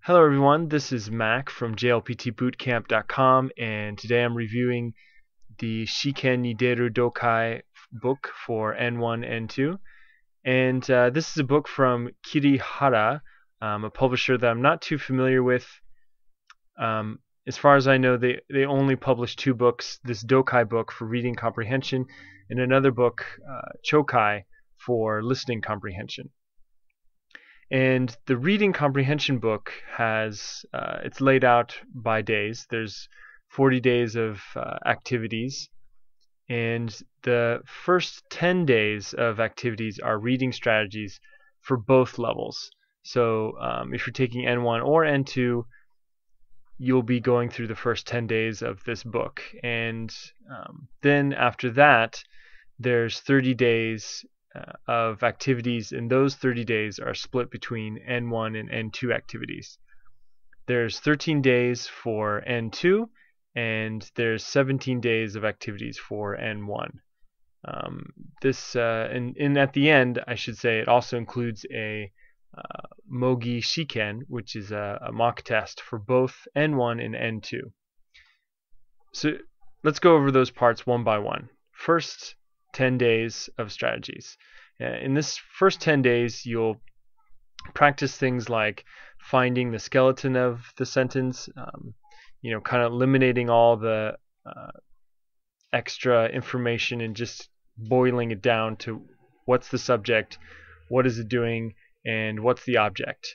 Hello everyone, this is Mac from JLPTBootcamp.com, and today I'm reviewing the Shiken Deru Dokkai book for N1 and N2. And this is a book from Kirihara, a publisher that I'm not too familiar with. As far as I know, they only publish two books, this Dokkai book for reading comprehension, and another book, Chokai, for listening comprehension. And the reading comprehension book has, it's laid out by days. There's 40 days of activities, and the first 10 days of activities are reading strategies for both levels. So if you're taking N1 or N2, you'll be going through the first 10 days of this book. And then after that, there's 30 days of activities, and those 30 days are split between N1 and N2 activities. There's 13 days for N2, and there's 17 days of activities for N1. And at the end, I should say, it also includes a Mogi Shiken, which is a mock test for both N1 and N2. So let's go over those parts one by one. First, 10 days of strategies. In this first 10 days, you'll practice things like finding the skeleton of the sentence, kind of eliminating all the extra information and just boiling it down to what's the subject, what is it doing, and what's the object.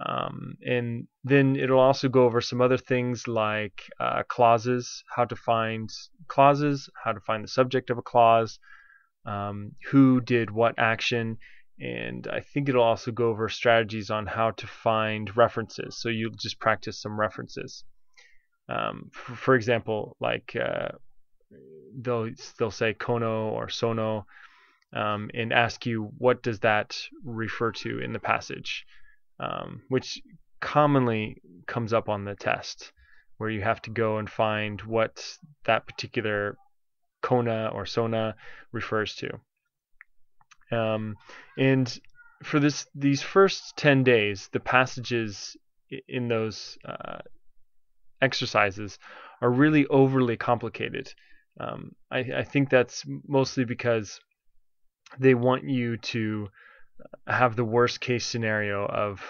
And then it'll also go over some other things like clauses, how to find clauses, how to find the subject of a clause, who did what action, and I think it'll also go over strategies on how to find references. So you'll just practice some references. For example, like they'll say kono or sono, and ask you what does that refer to in the passage, which commonly comes up on the test, where you have to go and find what that particular kona or sona refers to. And for these first 10 days, the passages in those exercises are really overly complicated. I think that's mostly because they want you to have the worst case scenario of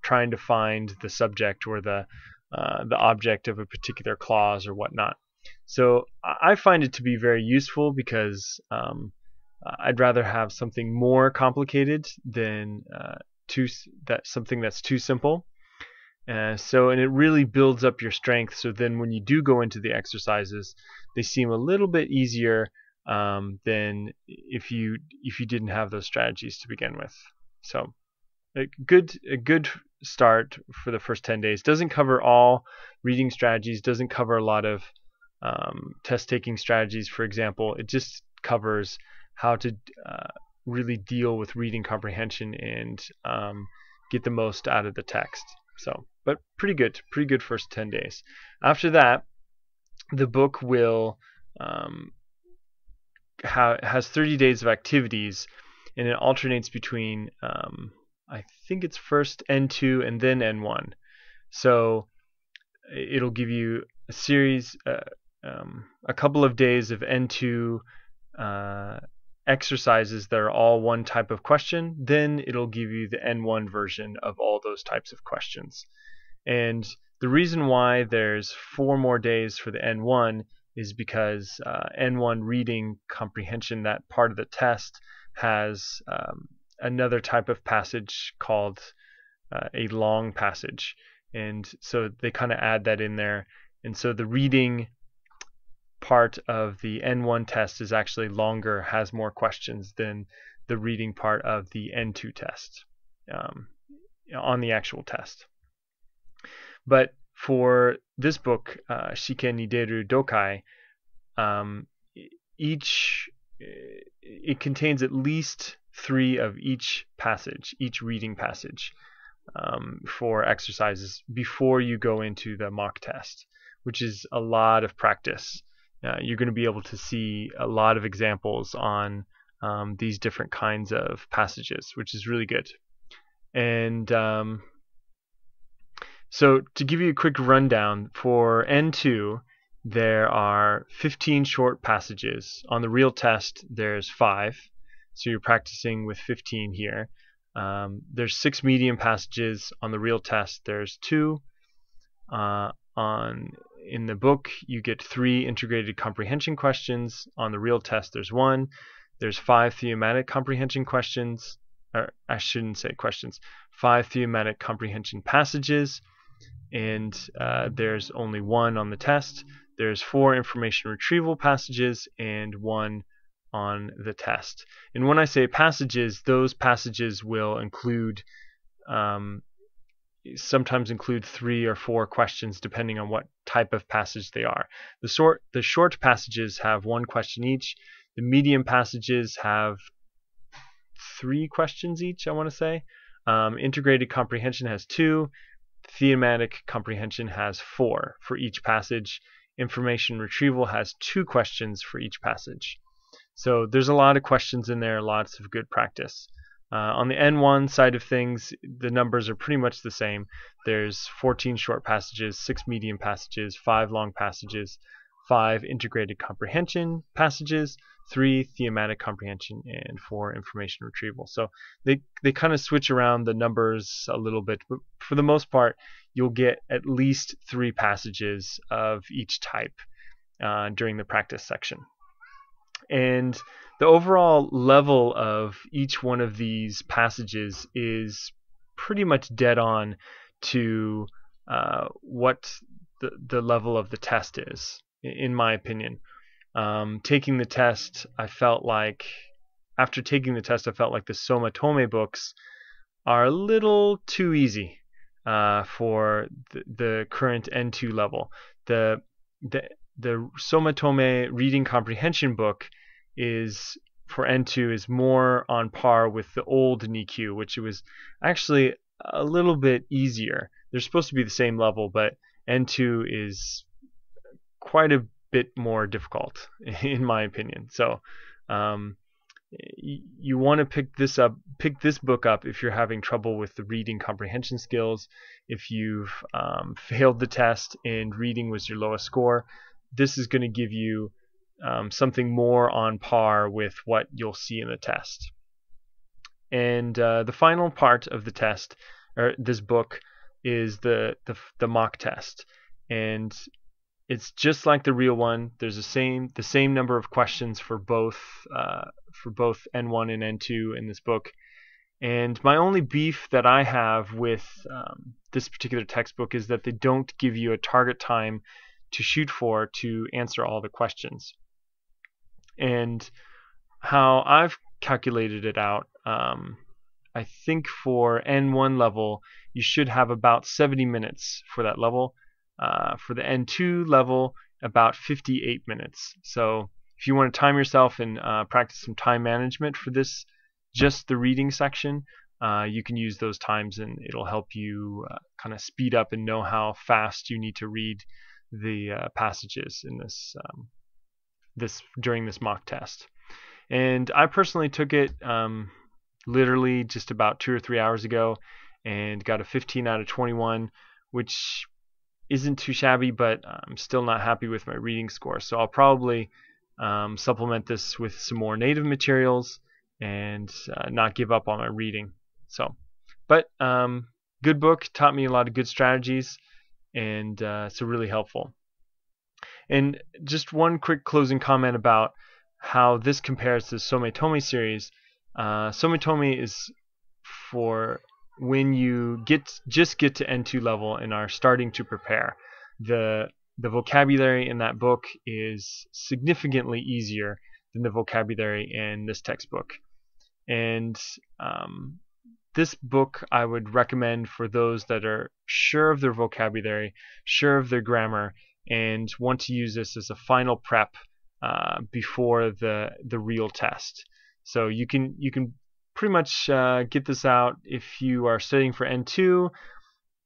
trying to find the subject or the object of a particular clause or whatnot. So I find it to be very useful because I'd rather have something more complicated than something that's too simple. And it really builds up your strength. So then when you do go into the exercises, they seem a little bit easier than if you didn't have those strategies to begin with. So a good start for the first 10 days. Doesn't cover all reading strategies, doesn't cover a lot of test taking strategies, for example. It just covers how to really deal with reading comprehension and get the most out of the text. But pretty good first 10 days. After that, the book will has 30 days of activities, and it alternates between I think it's first N2 and then N1. So it'll give you a series, a couple of days of N2 exercises that are all one type of question. Then it'll give you the N1 version of all those types of questions. And the reason why there's 4 more days for the N1 is because N1 reading comprehension, that part of the test, has another type of passage called a long passage. And so they kind of add that in there. And so the reading part of the N1 test is actually longer, has more questions than the reading part of the N2 test on the actual test. But for this book, Shiken Deru Dokkai, it contains at least 3 of each passage, each reading passage, for exercises before you go into the mock test, which is a lot of practice. You're going to be able to see a lot of examples on these different kinds of passages, which is really good. And So to give you a quick rundown, for N2, there are 15 short passages. On the real test, there's 5. So you're practicing with 15 here. There's 6 medium passages. On the real test, there's 2. In the book, you get 3 integrated comprehension questions. On the real test, there's 1. There's 5 thematic comprehension questions. Or I shouldn't say questions. 5 thematic comprehension passages. And there's only 1 on the test. There's 4 information retrieval passages and 1 on the test. And when I say passages, those passages will include sometimes include 3 or 4 questions depending on what type of passage they are. The short passages have 1 question each. The medium passages have 3 questions each, I want to say. Integrated comprehension has 2. Thematic comprehension has 4 for each passage. Information retrieval has 2 questions for each passage. So there's a lot of questions in there, lots of good practice. On the N1 side of things, the numbers are pretty much the same. There's 14 short passages, 6 medium passages, 5 long passages, 5 integrated comprehension passages, 3 thematic comprehension, and 4 information retrieval. So they kind of switch around the numbers a little bit, but for the most part, you'll get at least 3 passages of each type during the practice section. And the overall level of each one of these passages is pretty much dead on to what the level of the test is, in my opinion. Taking the test, after taking the test, I felt like the Somatome books are a little too easy for the current N2 level. The Somatome reading comprehension book for N2 is more on par with the old NIKU, which was actually a little bit easier. They're supposed to be the same level, but N2 is quite a bit more difficult, in my opinion. So you want to pick this book up if you're having trouble with the reading comprehension skills. If you've failed the test and reading was your lowest score, this is going to give you something more on par with what you'll see in the test. And the final part of the test, or this book, is the mock test. And it's just like the real one. There's the same number of questions for both N1 and N2 in this book. And my only beef that I have with this particular textbook is that they don't give you a target time to shoot for to answer all the questions. And how I've calculated it out, I think for N1 level, you should have about 70 minutes for that level. For the N2 level, about 58 minutes. So if you want to time yourself and practice some time management for this, just the reading section, you can use those times and it'll help you kind of speed up and know how fast you need to read the passages in this during this mock test. And I personally took it literally just about 2 or 3 hours ago and got a 15 out of 21, which isn't too shabby, but I'm still not happy with my reading score. So I'll probably supplement this with some more native materials and not give up on my reading. But good book, taught me a lot of good strategies, and it's really helpful. And just one quick closing comment about how this compares to the Somatome series. Somatome is for when you just get to N2 level and are starting to prepare. The vocabulary in that book is significantly easier than the vocabulary in this textbook. And this book I would recommend for those that are sure of their vocabulary, sure of their grammar, and want to use this as a final prep before the real test. So you can pretty much get this out if you are studying for N2.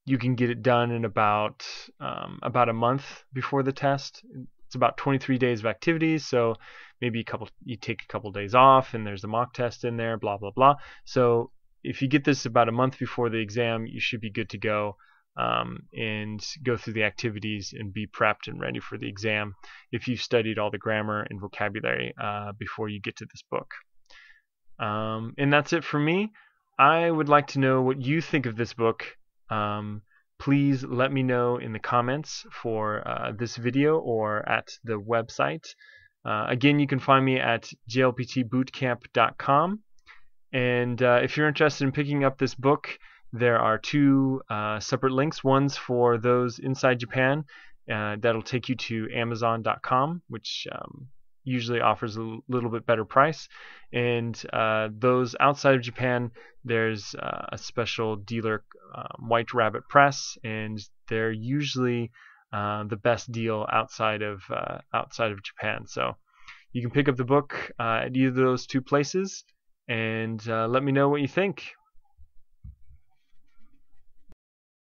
You can get it done in about a month before the test. It's about 23 days of activities, so maybe you take a couple days off, and there's a mock test in there, blah blah blah. So if you get this about a month before the exam, you should be good to go. and go through the activities and be prepped and ready for the exam if you've studied all the grammar and vocabulary before you get to this book. And that's it for me. I would like to know what you think of this book. Please let me know in the comments for this video or at the website. Again, you can find me at jlptbootcamp.com. And if you're interested in picking up this book, there are two separate links. One's for those inside Japan. That'll take you to Amazon.com, which usually offers a little bit better price. And those outside of Japan, there's a special dealer, White Rabbit Press, and they're usually the best deal outside of Japan. So you can pick up the book at either of those two places, and let me know what you think.